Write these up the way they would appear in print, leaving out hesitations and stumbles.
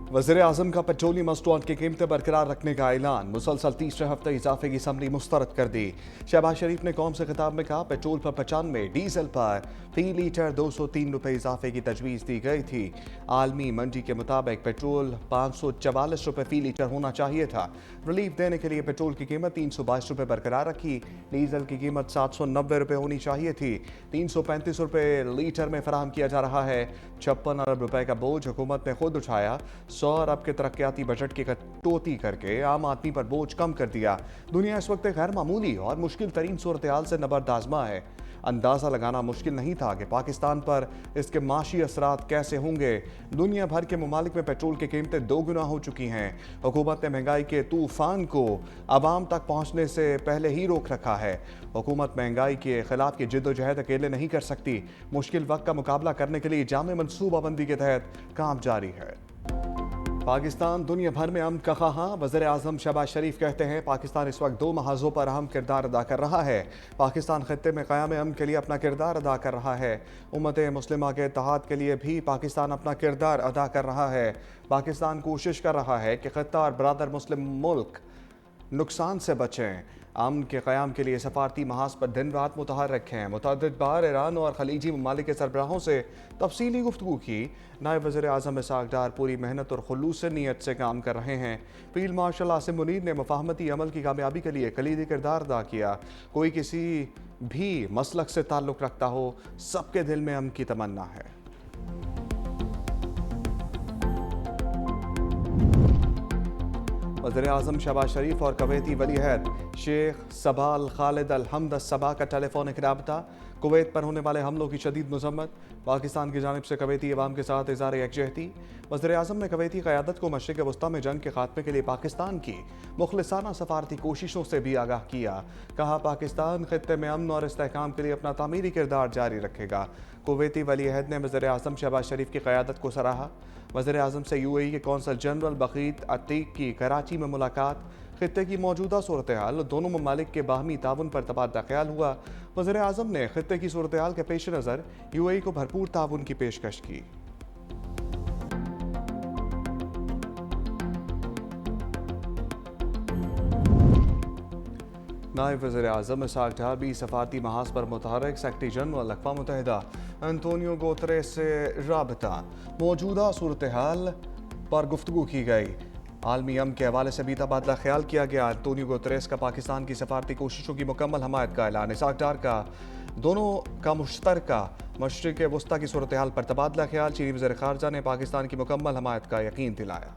वज़ीर-ए-आज़म का पेट्रोलियम मस्टूआत की कीमतें बरकरार रखने का ऐलान। मुसलसल तीसरे हफ्ते इजाफे की समरी मुस्तरद कर दी। शहबाज शरीफ ने कौम से खिताब में कहा, पेट्रोल पर 95, डीजल पर फी लीटर 203 रुपये इजाफे की तजवीज़ दी गई थी। आलमी मंडी के मुताबिक पेट्रोल 544 रुपये फी लीटर होना चाहिए था। रिलीफ देने के लिए पेट्रोल की कीमत 322 रुपये बरकरार रखी। डीजल की कीमत 790 रुपये होनी चाहिए थी। 335 रुपये लीटर में फराहम किया जा रहा है। 56 अरब रुपए का बोझ हुकूमत ने खुद उठाया। 100 अरब के तरक्याती बजट की कटौती करके आम आदमी पर बोझ कम कर दिया। दुनिया इस वक्त गैर मामूली और मुश्किल तरीन सूरत हाल से नबर्द आजमा है। अंदाज़ा लगाना मुश्किल नहीं था कि पाकिस्तान पर इसके माशी असरात कैसे होंगे। दुनिया भर के ममालिक में पेट्रोल की कीमतें दो गुना हो चुकी हैं। हुकूमत ने महंगाई के तूफान को आवाम तक पहुँचने से पहले ही रोक रखा है। हुकूमत महंगाई के खिलाफ की जिद्दोजहद अकेले नहीं कर सकती। मुश्किल वक्त का मुकाबला करने के लिए जामे मनसूबाबंदी के तहत काम जारी है। पाकिस्तान दुनिया भर में अमन का ख़्वाह। वज़ीर-ए-आज़म शहबाज शरीफ कहते हैं, पाकिस्तान इस वक्त दो महाज़ों पर अहम किरदार अदा कर रहा है। पाकिस्तान खत्ते में क़याम अमन के लिए अपना किरदार अदा कर रहा है। उम्मत मुस्लिमा के इत्तेहाद के लिए भी पाकिस्तान अपना किरदार अदा कर रहा है। पाकिस्तान कोशिश कर रहा है कि खत्ता और बरादर मुस्लिम मुल्क नुकसान से बचें। अमन के क़याम के लिए सफारती महाज पर दिन रात मुतहर्रिक हैं। मुतअद्दिद बार ईरान और खलीजी ममालिक के सरबराहों से तफसीली गुफ्तगू की। नायब वज़ीर-ए-आज़म इसहाक़ डार पूरी मेहनत और खुलूस नीयत से काम कर रहे हैं। फील्ड मार्शल आसिम मुनीर ने मुफ़ाहमती अमल की कामयाबी के लिए कलीदी किरदार अदा किया। कोई किसी भी मसलक से ताल्लुक़ रखता हो, सबके दिल में अमन की तमन्ना है। वज़ीर-ए-आज़म शहबाज शरीफ और कवैती वलीअहद शेख सबा अल खालिद अल हमद अस सबा का टेलीफोनिक राबता। कुवैत पर होने वाले हमलों की शदीद मज़म्मत। पाकिस्तान की जानिब से कवैती अवाम के साथ इज़हार यकजहती। वज़ीर-ए-आज़म ने कवैती क़यादत को मशरिक़ वस्ता में जंग के खात्मे के लिए पाकिस्तान की मुखलिसाना सफारती कोशिशों से भी आगाह किया। कहा, पाकिस्तान खित्ते में अमन और इस्तेहकाम के लिए अपना तामीरी किरदार जारी रखेगा। कुवैती वलीअहद ने वज़ीर-ए-आज़म शहबाज शरीफ की क़यादत को सराहा। वज़ीर-ए-आज़म से UAE के कौंसल जनरल बकीत अतीक की कराची में मुलाकात। खित्ते की मौजूदा सूरत हाल, दोनों ममालिक के बाहमी ताउन पर तबादला ख्याल हुआ। वज़ीर-ए-आज़म ने खित्ते की सूरत हाल के पेश नज़र UAE को भरपूर ताउन की पेशकश की। नायब वज़ीर-ए-आज़म इसहाक़ डार भी सफारती महाज पर मुतहर्रिक। सेक्रेटरी जनरल अक़वाम मुत्तहिदा एंटोनियो गुतेरेस से राबता। मौजूदा सूरत हाल पर गुफ्तगू की गई। आलमी अमन के हवाले से भी तबादला ख्याल किया गया। एंटोनियो गुतेरेस का पाकिस्तान की सफारती कोशिशों की मुकम्मल हमायत का ऐलान। इसहाक़ डार का दोनों का मुश्तरका मशरिक़ वस्ता की सूरत हाल पर तबादला ख्याल। चीनी वज़ीर ख़ारजा ने पाकिस्तान की मुकम्मल हमायत का यकीन दिलाया।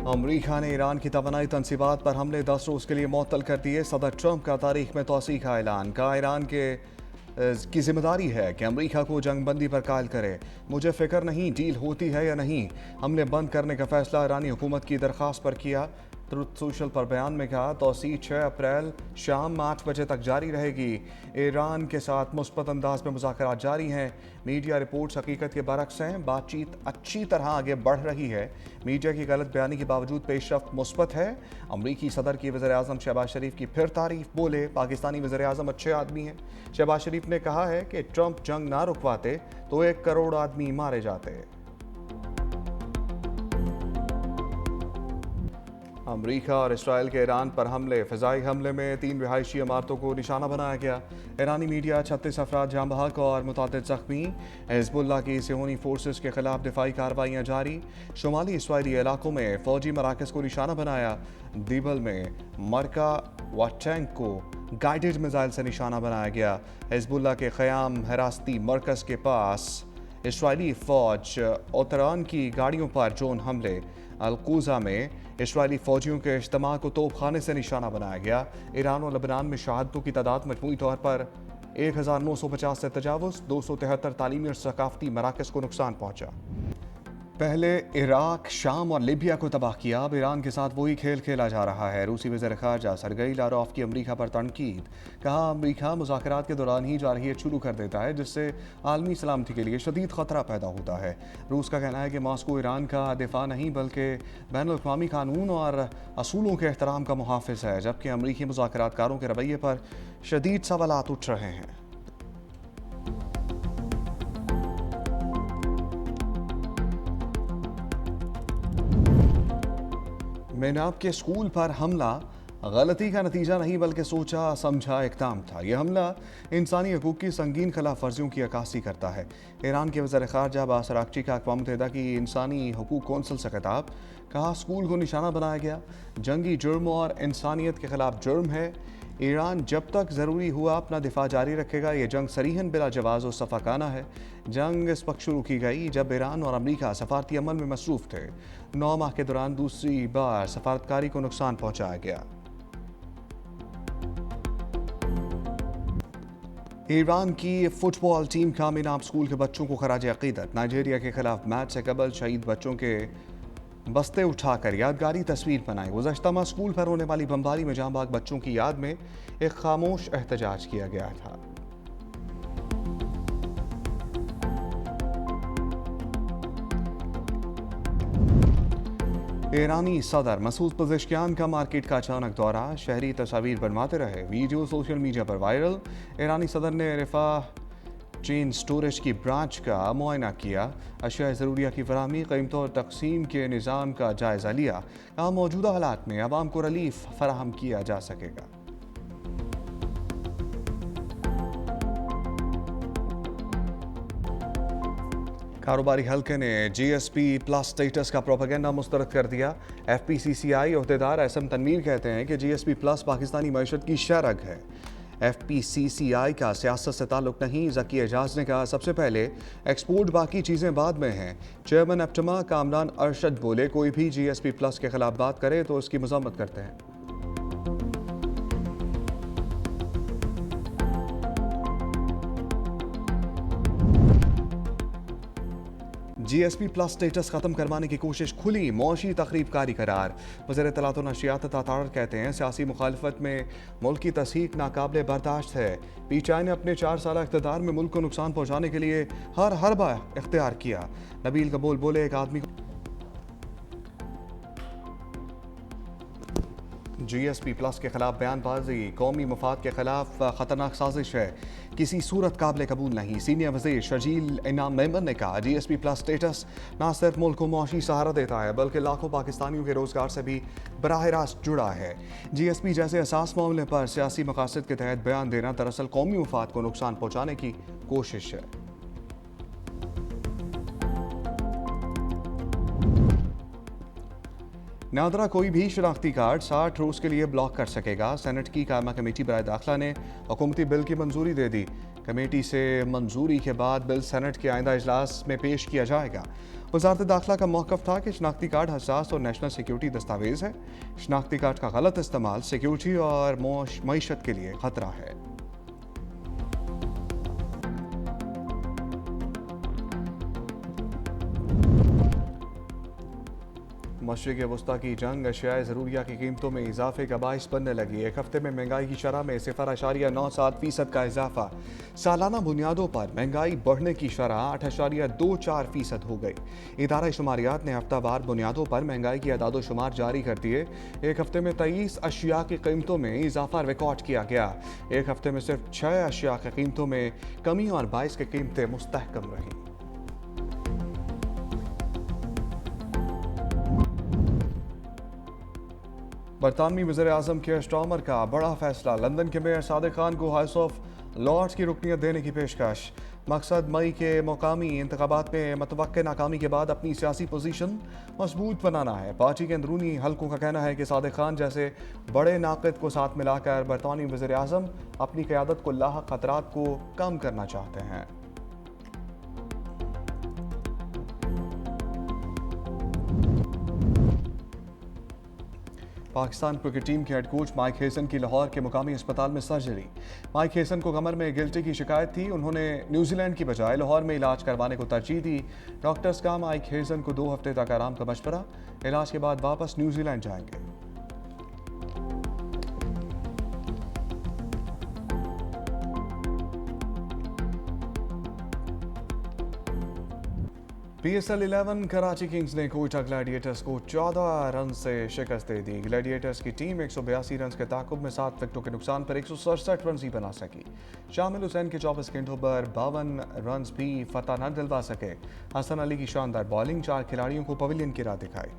अमरीका ने ईरान की तवानाई तनसीबात पर हमले 10 रोज़ के लिए मुअत्तल कर दिए। सदर ट्रंप का तारीख में तोसी का ऐलान। कहा, ईरान की जिम्मेदारी है कि अमरीका को जंग बंदी पर कायल करे। मुझे फिक्र नहीं डील होती है या नहीं। हमने बंद करने का फैसला ईरानी हुकूमत की दरख्वास्त पर किया। ट्रुथ सोशल पर बयान में कहा, तोसी 6 अप्रैल शाम 8 बजे तक जारी रहेगी। ईरान के साथ मुस्बत अंदाज में मुज़ाकरात जारी हैं। मीडिया रिपोर्ट्स हकीकत के बरक्स हैं। बातचीत अच्छी तरह आगे बढ़ रही है। मीडिया की गलत बयानी के बावजूद पेशरफ्त मुस्बत है। अमरीकी सदर की वज़ीर-ए-आज़म शहबाज शरीफ की फिर तारीफ। बोले, पाकिस्तानी वज़ीर-ए-आज़म अच्छे आदमी हैं। शहबाज शरीफ ने कहा है कि ट्रंप जंग ना रुकवाते तो 1 करोड़ आदमी मारे जाते। अमरीका और इसराइल के ईरान पर हमले। फ़िज़ाई हमले में 3 रिहायशी इमारतों को निशाना बनाया गया। ईरानी मीडिया 36 अफराद जाँ बहक और मुतअद्दिद ज़ख्मी। हिज़्बुल्लाह की सियोनी फोर्सेस के खिलाफ दिफाई कार्रवाइयाँ जारी। शुमाली इसराइली इलाकों में फ़ौजी मराकज़ को निशाना बनाया। दीबल में मरका व टैंक को गाइडेड मिसाइल से निशाना बनाया गया। हिज़्बुल्लाह के क़याम हिरासती मरकज़ के पास इसराइली फ़ौज ओतरान की गाड़ियों पर ड्रोन हमले। अलकूज़ा में इसराइली फ़ौजियों के इज्तिमा को तोपखाने से निशाना बनाया गया। ईरान और लबनान में शहादतों की तादाद मजमूई तौर पर 1950 से तजावुज़। 273 तालीमी और सकाफ़ती मराकज़ को नुकसान पहुँचा। पहले इराक, शाम और लीबिया को तबाह किया, अब ईरान के साथ वही खेल खेला जा रहा है। रूसी वज़ीर ख़ारजा सरगई लारोफ की अमरीका पर तनकीद। कहा, अमरीका मुज़ाकरात के दौरान ही जारहियत शुरू कर देता है, जिससे आलमी सलामती के लिए शदीद ख़तरा पैदा होता है। रूस का कहना है कि मॉस्को ईरान का दिफा नहीं बल्कि बैनुल-अक़वामी कानून और असूलों के एहतराम का मुहाफ़िज़ है, जबकि अमरीकी मुज़ाकरातकारों के रवैये पर शदीद सवालात उठ रहे हैं। मेनाब के स्कूल पर हमला गलती का नतीजा नहीं बल्कि सोचा समझा इक़दाम था। यह हमला इंसानी हकूक़ की संगीन खिलाफ वर्जियों की अक्कासी करता है। ईरान के वज़ीर ख़ारजा अब्बास अराग़ची का अक़वाम मुत्तहिदा की इंसानी हकूक़ कौंसिल से खिताब। कहा, स्कूल को निशाना बनाया गया, जंगी जुर्म और इंसानियत के खिलाफ जुर्म है। ईरान जब तक ज़रूरी हुआ अपना दिफा जारी रखेगा। ये जंग सरीहन बिला जवाज़ और सफ़ाकाना है। जंग इस वक्त शुरू की गई जब ईरान और अमरीका सफारती अमल में मसरूफ़ थे। 9 माह के दौरान दूसरी बार सफारतकारी को नुकसान पहुँचाया गया। ईरान की फुटबॉल टीम का मेनाब स्कूल के बच्चों को खराज अक़ीदत। नाइजीरिया के खिलाफ मैच से कबल शहीद बच्चों के बस्ते उठाकर यादगारी तस्वीर बनाई। गुज़श्ता माह स्कूल पर होने वाली बमबारी में जाँ बाग बच्चों की याद में एक खामोश एहतजाज किया गया था। ईरानी सदर मसूद पज़ेश्कियान का मार्केट का अचानक दौरा, शहरी तस्वीर बनवाते रहे, वीडियो सोशल मीडिया पर वायरल। ईरानी सदर ने रिफा चेन स्टोरेज की ब्रांच का मुआयना किया, अशिया ज़रूरिया की फराहमी, कीमतों और तकसीम के निज़ाम का जायज़ा लिया। कहा, मौजूदा हालात में आवाम को रिलीफ फराहम किया जा सकेगा। कारोबारी हल्के ने GSP प्लस स्टेटस का प्रोपेगेंडा मुस्तरद कर दिया। FPCCI अहदेदार एसएम तनवीर कहते हैं कि GSP प्लस पाकिस्तानी मईशत की शरग है। FPCCI का सियासत से ताल्लुक नहीं। ज़की एजाज ने कहा, सबसे पहले एक्सपोर्ट, बाकी चीज़ें बाद में हैं। चेयरमैन एप्टमा कामरान अरशद बोले, कोई भी GSP प्लस के खिलाफ बात करे तो उसकी मजम्मत करते हैं। GSP प्लस स्टेटस खत्म करवाने की कोशिश खुली मौशी तखरीबकारी करार। वज़ीर इत्तलात और नशियात तातार कहते हैं, सियासी मुखालफत में मुल्क की तस्हीक नाकाबिले बर्दाश्त है। PTI ने अपने 4 साल इक़्तिदार में मुल्क को नुकसान पहुँचाने के लिए हर हरबा इख्तियार किया। नबील कबूल बोले, एक आदमी GSP प्लस के खिलाफ बयानबाजी कौमी मफाद के खिलाफ खतरनाक साजिश है, किसी सूरत काबिल कबूल नहीं। सीनियर वज़ीर शर्जील इनाम मेमन ने कहा, GSP प्लस स्टेटस न सिर्फ मुल्क को मुआशी सहारा देता है बल्कि लाखों पाकिस्तानियों के रोज़गार से भी बराह रास्त जुड़ा है। GSP जैसे असास मामले पर सियासी मकासद के तहत बयान देना दरअसल कौमी मफाद को नुकसान पहुँचाने की कोशिश है। नादरा कोई भी शनाख्ती कार्ड 60 रोज़ के लिए ब्लॉक कर सकेगा। सेनेट की कायमा कमेटी बराए दाखिला ने हुकूमती बिल की मंजूरी दे दी। कमेटी से मंजूरी के बाद बिल सेनेट के आइंदा इजलास में पेश किया जाएगा। वज़ारत दाखिला का मौक़िफ़ था कि शनाख्ती कार्ड हसास और नेशनल सिक्योरिटी दस्तावेज़ है। शनाख्ती कार्ड का गलत इस्तेमाल सिक्योरिटी और मईशत के लिए ख़तरा है। मशरिक़ वस्ता की जंग अशियाए ज़रूरिया की कीमतों में इजाफे का बाइस बनने लगी। एक हफ्ते में महंगाई की शरह में 0.97% का इजाफा। सालाना बुनियादों पर महंगाई बढ़ने की शरह 8.24% हो गई। इदारा शुमारियात ने हफ्तावार बुनियादों पर महंगाई की अदाद शुमार जारी कर दिए। एक हफ्ते में 23 अशिया की कीमतों में इजाफा रिकॉर्ड किया गया। एक हफ्ते में सिर्फ 6 अशिया की कीमतों में कमी और 22 की कीमतें मुस्तहकम रहीं। बरतानवी वज़ीर आज़म केयर स्टार्मर का बड़ा फैसला। लंदन के मेयर सादिक खान को हाउस ऑफ लॉर्ड्स की रुकनियत देने की पेशकश। मकसद मई के मौकामी इंतखाबात में मतवक्के नाकामी के बाद अपनी सियासी पोजीशन मजबूत बनाना है। पार्टी के अंदरूनी हलकों का कहना है कि सादिक खान जैसे बड़े नाक़िद को साथ मिलाकर बरतानवी वज़ीर आज़म अपनी क़यादत को लाहक खतरात को कम करना चाहते हैं। पाकिस्तान क्रिकेट टीम के हेड कोच माइक हेसन की लाहौर के मुकामी अस्पताल में सर्जरी। माइक हेसन को कमर में गिल्टी की शिकायत थी। उन्होंने न्यूजीलैंड की बजाय लाहौर में इलाज करवाने को तरजीह दी। डॉक्टर्स का माइक हेसन को 2 हफ्ते तक आराम का मशवरा। इलाज के बाद वापस न्यूजीलैंड जाएंगे। PSL 11 कराची किंग्स ने कोयटा ग्लैडिएटर्स को 14 रन से शिकस्त दे दी। ग्लैडिएटर्स की टीम 182 रन के ताकुब में 7 विकेटों के नुकसान पर 167 रन ही बना सकी। शामिल हुसैन के 24 गेंदों पर 52 रन भी फतह न दिलवा सके। हसन अली की शानदार बॉलिंग 4 खिलाड़ियों को पवेलियन की राह दिखाई।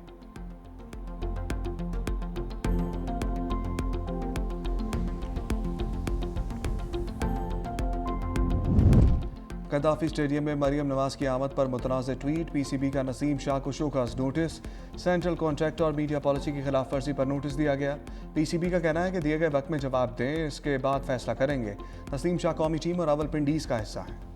गद्दाफी स्टेडियम में मरियम नवाज की आमद पर मुतनाज़ ट्वीट। PCB का नसीम शाह को शोकाज नोटिस। सेंट्रल कॉन्ट्रैक्ट और मीडिया पॉलिसी की खिलाफ वर्जी पर नोटिस दिया गया। PCB का कहना है कि दिए गए वक्त में जवाब दें, इसके बाद फैसला करेंगे। नसीम शाह कौमी टीम और रावलपिंडीज का हिस्सा है।